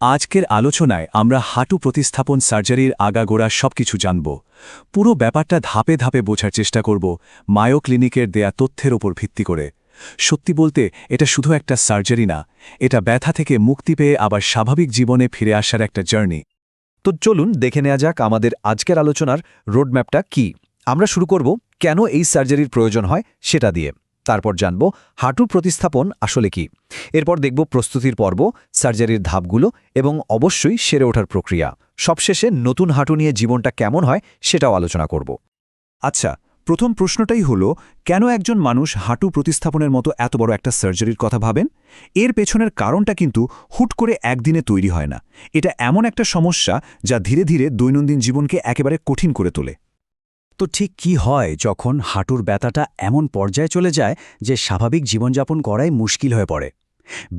আজকের আলোচনায় আমরা হাঁটু প্রতিস্থাপন সার্জারির আগাগোড়া সবকিছু জানব। পুরো ব্যাপারটা ধাপে ধাপে বোঝার চেষ্টা করব মায়ো ক্লিনিকের দেয়া তথ্যের ওপর ভিত্তি করে। সত্যি বলতে এটা শুধু একটা সার্জারি না, এটা ব্যথা থেকে মুক্তি পেয়ে আবার স্বাভাবিক জীবনে ফিরে আসার একটা জার্নি। তো চলুন দেখে নেওয়া যাক আমাদের আজকের আলোচনার রোডম্যাপটা কি। আমরা শুরু করব কেন এই সার্জারির প্রয়োজন হয় সেটা দিয়ে। তারপর জানব হাঁটু প্রতিস্থাপন আসলে কি। এরপর দেখব প্রস্তুতির পর্ব, সার্জারির ধাপগুলো এবং অবশ্যই সেরে ওঠার প্রক্রিয়া। সবশেষে নতুন হাঁটু নিয়ে জীবনটা কেমন হয় সেটাও আলোচনা করব। আচ্ছা, প্রথম প্রশ্নটাই হলো, কেন একজন মানুষ হাঁটু প্রতিস্থাপনের মতো এত বড় একটা সার্জারির কথা ভাবেন? এর পেছনের কারণটা কিন্তু হুট করে একদিনে তৈরি হয় না। এটা এমন একটা সমস্যা যা ধীরে ধীরে দৈনন্দিন জীবনকে একেবারে কঠিন করে তোলে। তো ঠিক কি হয় যখন হাঁটুর ব্যথাটা এমন পর্যায়ে চলে যায় যে স্বাভাবিক জীবনযাপন করাই মুশকিল হয়ে পড়ে?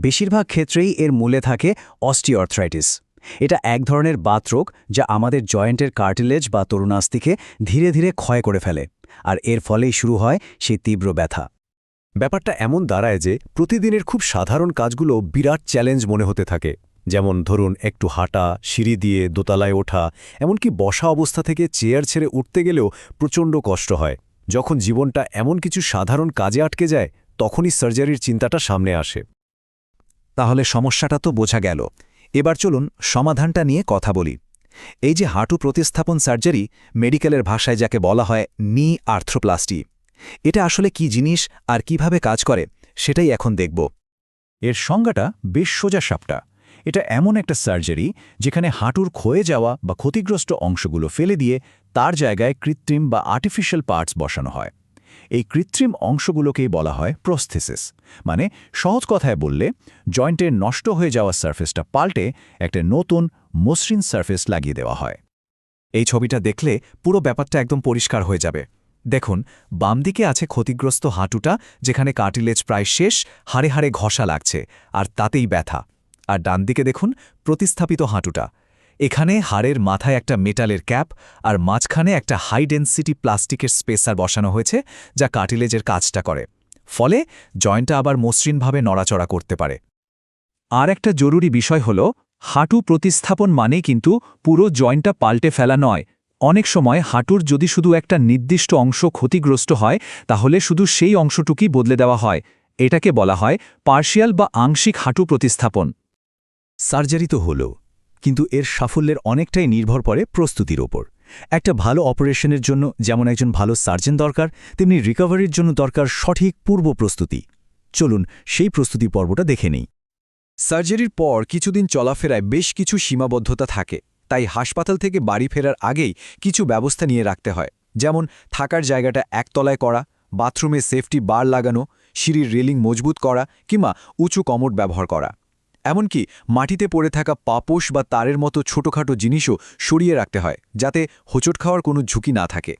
বেশিরভাগ ক্ষেত্রেই এর মূলে থাকে অস্টিওআর্থ্রাইটিস। এটা এক ধরনের বাতরোগ যা আমাদের জয়েন্টের কার্টিলেজ বা তরুণাস্থিকে ধীরে ধীরে ক্ষয় করে ফেলে, আর এর ফলেই শুরু হয় সেই তীব্র ব্যথা। ব্যাপারটা এমন দাঁড়ায় যে প্রতিদিনের খুব সাধারণ কাজগুলো বিরাট চ্যালেঞ্জ মনে হতে থাকে। যেমন ধরুন, একটু হাঁটা, সিঁড়ি দিয়ে দোতলায় ওঠা, এমনকি বসা অবস্থা থেকে চেয়ার ছেড়ে উঠতে গেলেও প্রচণ্ড কষ্ট হয়। যখন জীবনটা এমন কিছু সাধারণ কাজে আটকে যায়, তখনই সার্জারির চিন্তাটা সামনে আসে। তাহলে সমস্যাটা তো বোঝা গেল। এবার চলুন সমাধানটা নিয়ে কথা বলি। এই যে হাঁটু প্রতিস্থাপন সার্জারি, মেডিকেলের ভাষায় যাকে বলা হয় নি আর্থ্রোপ্লাস্টি, এটা আসলে কি জিনিস আর কিভাবে কাজ করে সেটাই এখন দেখব। এর সংজ্ঞাটা বেশ সোজা সাপটা। এটা এমন একটা সার্জারি যেখানে হাঁটুর ক্ষয়ে যাওয়া বা ক্ষতিগ্রস্ত অংশগুলো ফেলে দিয়ে তার জায়গায় কৃত্রিম বা আর্টিফিশিয়াল পার্টস বসানো হয়। এই কৃত্রিম অংশগুলোকেই বলা হয় প্রস্থেসিস। মানে সহজ কথায় বললে, জয়েন্টের নষ্ট হয়ে যাওয়া সারফেসটা পাল্টে একটা নতুন মসৃণ সারফেস লাগিয়ে দেওয়া হয়। এই ছবিটা দেখলে পুরো ব্যাপারটা একদম পরিষ্কার হয়ে যাবে। দেখুন, বাম দিকে আছে ক্ষতিগ্রস্ত হাঁটুটা, যেখানে কার্টিলেজ প্রায় শেষ, হাড়ে হাড়ে ঘষা লাগছে আর তাতেই ব্যথা। আর ডান দিকে দেখুন প্রতিস্থাপিত হাঁটুটা। এখানে হাড়ের মাথায় একটা মেটালের ক্যাপ আর মাঝখানে একটা হাই ডেনসিটি প্লাস্টিকের স্পেসার বসানো হয়েছে, যা কার্টিলেজের কাজটা করে। ফলে জয়েন্টটা আবার মসৃণভাবে নড়াচড়া করতে পারে। আর একটা জরুরি বিষয় হল, হাঁটু প্রতিস্থাপন মানে কিন্তু পুরো জয়েন্টটা পাল্টে ফেলা নয়। অনেক সময় হাঁটুর যদি শুধু একটা নির্দিষ্ট অংশ ক্ষতিগ্রস্ত হয়, তাহলে শুধু সেই অংশটুকুই বদলে দেওয়া হয়। এটাকে বলা হয় পার্শিয়াল বা আংশিক হাঁটু প্রতিস্থাপন। সার্জারি তো হলো, কিন্তু এর সাফল্যের অনেকটাই নির্ভর করে প্রস্তুতির ওপর। একটা ভালো অপারেশনের জন্য যেমন একজন ভালো সার্জন দরকার, তেমনি রিকভারির জন্য দরকার সঠিক পূর্ব প্রস্তুতি। চলুন সেই প্রস্তুতি পর্বটা দেখে নেই। সার্জারির পর কিছুদিন চলাফেরায় বেশ কিছু সীমাবদ্ধতা থাকে, তাই হাসপাতাল থেকে বাড়ি ফেরার আগেই কিছু ব্যবস্থা নিয়ে রাখতে হয়। যেমন থাকার জায়গাটা একতলায় করা, বাথরুমে সেফটি বার লাগানো, সিঁড়ির রেলিং মজবুত করা কিংবা উঁচু কমোড ব্যবহার করা। এমনকি মাটিতে পড়ে থাকা পাপোশ বা তারের মতো ছোটখাটো জিনিসও সরিয়ে রাখতে হয়, যাতে হোঁচট খাওয়ার কোনো ঝুঁকি না থাকে।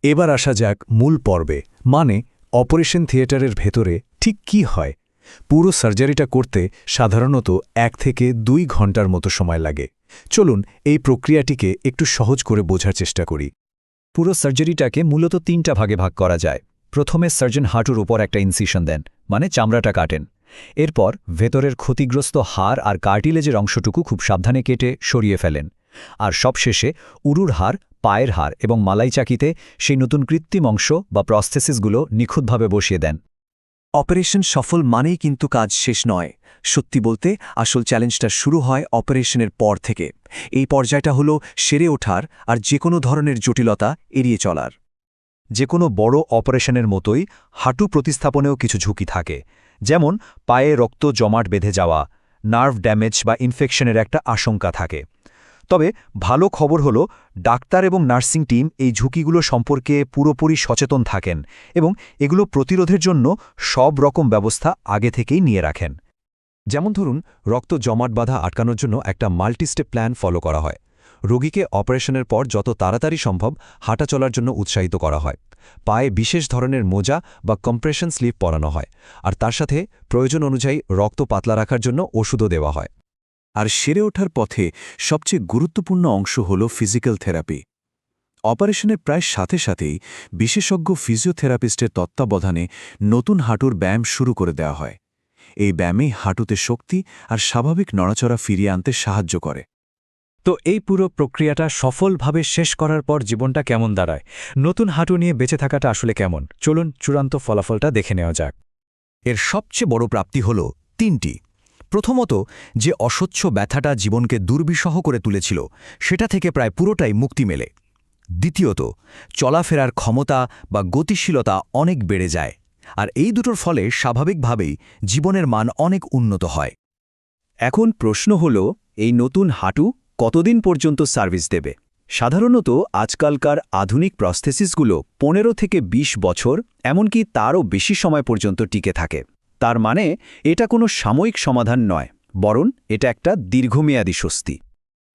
এবার আসা যাক মূল পর্বে, মানে অপারেশন থিয়েটারের ভেতরে ঠিক কি হয়। পুরো সার্জারিটা করতে সাধারণত 1 থেকে 2 ঘন্টার মতো সময় লাগে। চলুন এই প্রক্রিয়াটিকে একটু সহজ করে বোঝার চেষ্টা করি। পুরো সার্জারিটাকে মূলত 3টা ভাগে ভাগ করা যায়। প্রথমে সার্জন হাঁটুর উপর একটা ইনসিশন দেন, মানে চামড়াটা কাটেন। এরপর ভেতরের ক্ষতিগ্রস্ত হাড় আর কার্টিলেজের অংশটুকু খুব সাবধানে কেটে সরিয়ে ফেলেন। আর সবশেষে উরুর হাড়, পায়ের হাড় এবং মালাইচাকিতে সেই নতুন কৃত্রিম অংশ বা প্রস্থেসিসগুলো নিখুঁতভাবে বসিয়ে দেন। অপারেশন সফল মানেই কিন্তু কাজ শেষ নয়। সত্যি বলতে আসল চ্যালেঞ্জটা শুরু হয় অপারেশনের পর থেকে। এই পর্যায়টা হলো সেরে ওঠার আর যে কোনো ধরনের জটিলতা এড়িয়ে চলার। যে কোনো বড় অপারেশনের মতোই হাঁটু প্রতিস্থাপনেও কিছু ঝুঁকি থাকে। যেমন পায়ে রক্ত জমাট বেঁধে যাওয়া, নার্ভ ড্যামেজ বা ইনফেকশনের একটা আশঙ্কা থাকে। তবে ভালো খবর হলো, ডাক্তার এবং নার্সিং টিম এই ঝুঁকিগুলো সম্পর্কে পুরোপুরি সচেতন থাকেন এবং এগুলো প্রতিরোধের জন্য সব রকম ব্যবস্থা আগে থেকেই নিয়ে রাখেন। যেমন ধরুন, রক্ত জমাট বাঁধা আটকানোর জন্য একটা মাল্টিস্টেপ প্ল্যান ফলো করা হয়। রোগীকে অপারেশনের পর যত তাড়াতাড়ি সম্ভব হাঁটা চলার জন্য উৎসাহিত করা হয়। পায়ে বিশেষ ধরনের মোজা বা কম্প্রেশন স্লিপ পরানো হয়, আর তার সাথে প্রয়োজন অনুযায়ী রক্ত পাতলা রাখার জন্য ওষুধও দেওয়া হয়। আর সেরে ওঠার পথে সবচেয়ে গুরুত্বপূর্ণ অংশ হল ফিজিক্যাল থেরাপি। অপারেশনের প্রায় সাথে সাথেই বিশেষজ্ঞ ফিজিওথেরাপিস্টের তত্ত্বাবধানে নতুন হাঁটুর ব্যায়াম শুরু করে দেওয়া হয়। এই ব্যায়ামে হাঁটুতে শক্তি আর স্বাভাবিক নড়াচড়া ফিরিয়ে আনতে সাহায্য করে। তো এই পুরো প্রক্রিয়াটা সফলভাবে শেষ করার পর জীবনটা কেমন দাঁড়ায়, নতুন হাঁটু নিয়ে বেঁচে থাকাটা আসলে কেমন, চলুন চূড়ান্ত ফলাফলটা দেখে নেওয়া যাক। এর সবচেয়ে বড় প্রাপ্তি হল 3টি। প্রথমত, যে অসহ্য ব্যথাটা জীবনকে দুর্বিষহ করে তুলেছিল সেটা থেকে প্রায় পুরোটাই মুক্তি মেলে। দ্বিতীয়ত, চলাফেরার ক্ষমতা বা গতিশীলতা অনেক বেড়ে যায়, আর এই দুটোর ফলে স্বাভাবিকভাবেই জীবনের মান অনেক উন্নত হয়। এখন প্রশ্ন হল, এই নতুন হাঁটু কতদিন পর্যন্ত সার্ভিস দেবে? সাধারণত আজকালকার আধুনিক প্রস্থেসিসগুলো 15 থেকে 20 বছর, এমনকি তারও বেশি সময় পর্যন্ত টিকে থাকে। তার মানে এটা কোনো সাময়িক সমাধান নয়, বরং এটা একটা দীর্ঘমেয়াদী স্বস্তি।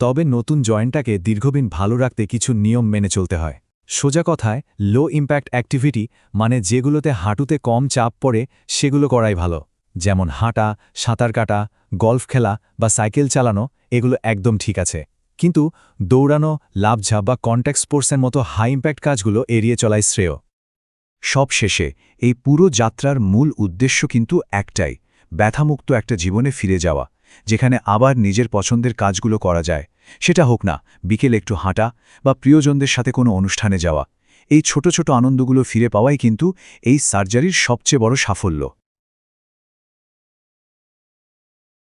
তবে নতুন জয়েন্টটাকে দীর্ঘদিন ভালো রাখতে কিছু নিয়ম মেনে চলতে হয়। সোজা কথায় লো ইম্প্যাক্ট অ্যাক্টিভিটি, মানে যেগুলোতে হাঁটুতে কম চাপ পড়ে সেগুলো করাই ভালো। যেমন হাঁটা, সাঁতার কাটা, গল্ফ খেলা বা সাইকেল চালানো, এগুলো একদম ঠিক আছে। কিন্তু দৌড়ানো, লাফঝাপ বা কন্ট্যাক্ট স্পোর্টসের মতো হাই ইম্প্যাক্ট কাজগুলো এড়িয়ে চলাই শ্রেয়। সব শেষে এই পুরো যাত্রার মূল উদ্দেশ্য কিন্তু একটাই, ব্যথামুক্ত একটা জীবনে ফিরে যাওয়া, যেখানে আবার নিজের পছন্দের কাজগুলো করা যায়। সেটা হোক না বিকেল একটু হাঁটা বা প্রিয়জনদের সাথে কোনো অনুষ্ঠানে যাওয়া। এই ছোট ছোট আনন্দগুলো ফিরে পাওয়াই কিন্তু এই সার্জারির সবচেয়ে বড় সাফল্য।